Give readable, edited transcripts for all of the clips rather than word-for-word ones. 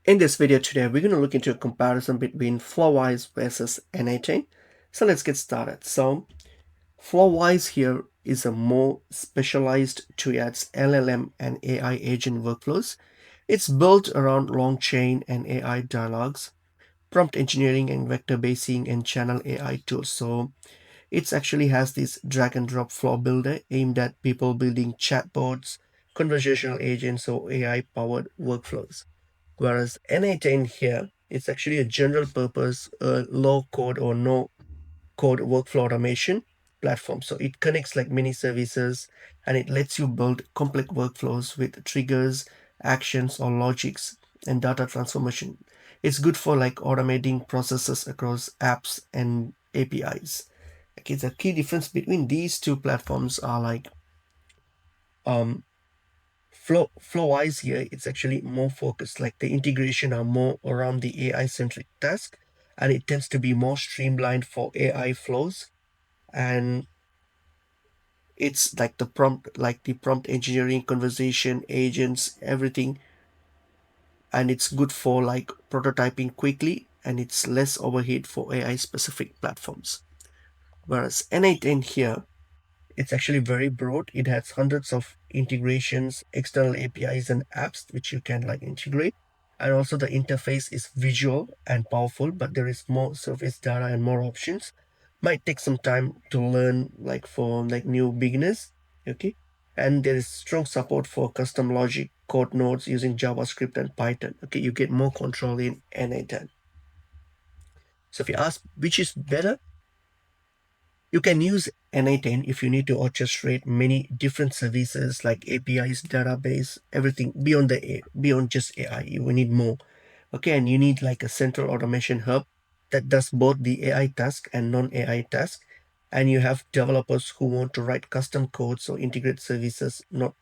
In this video today, we're going to look into a comparison between Flowise versus N8n. So let's get started. So Flowise here is a more specialized towards LLM and AI agent workflows. It's built around long chain and AI dialogues, prompt engineering and vector basing and channel AI tools. So it actually has this drag and drop flow builder aimed at people building chatbots, conversational agents, or AI powered workflows. Whereas N8n here, it's actually a general purpose, low code or no code workflow automation platform. So it connects like many services and it lets you build complex workflows with triggers, actions, or logics and data transformation. It's good for like automating processes across apps and APIs. Okay, the key difference between these two platforms are like um, Flowise here, it's actually more focused. Like the integration are more around the AI centric task, and it tends to be more streamlined for AI flows. And it's like the prompt engineering, conversation, agents, everything, and it's good for like prototyping quickly, and it's less overhead for AI specific platforms. Whereas N8n here, it's actually very broad. It has hundreds of integrations, external APIs and apps which you can like integrate. And also the interface is visual and powerful, but there is more surface data and more options. Might take some time to learn like for like new beginners. Okay. And there is strong support for custom logic code nodes using JavaScript and Python. Okay, you get more control in N8n. So if you ask which is better, you can use N8n if you need to orchestrate many different services like APIs, database, everything beyond just AI. You will need more. Okay, and you need like a central automation hub that does both the AI task and non-AI task. And you have developers who want to write custom codes or integrate services not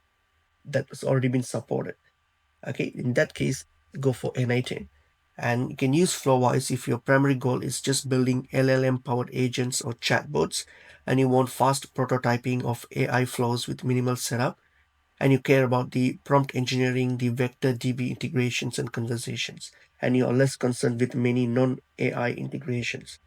that has already been supported. Okay, in that case, go for N8n. And you can use Flowise if your primary goal is just building LLM powered agents or chatbots and you want fast prototyping of AI flows with minimal setup and you care about the prompt engineering, the vector DB integrations and conversations, and you are less concerned with many non-AI integrations.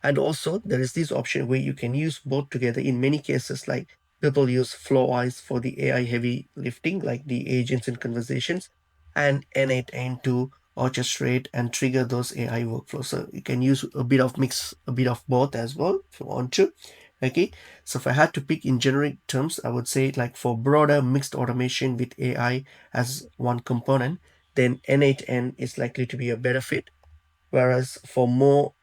And also, there is this option where you can use both together in many cases, like people use Flowise for the AI heavy lifting, like the agents and conversations, and N8n to orchestrate and trigger those AI workflows. So you can use a bit of mix, a bit of both as well if you want to. Okay, so if I had to pick in generic terms, I would say like for broader mixed automation with AI as one component, then N8n is likely to be a better fit. Whereas for more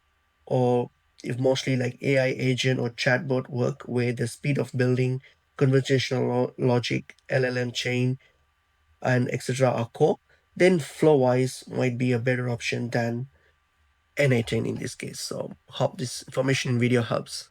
or if mostly like AI agent or chatbot work where the speed of building conversational logic, LLM chain, and etc. are core, then Flowise might be a better option than N8n in this case. So hope this information in video helps.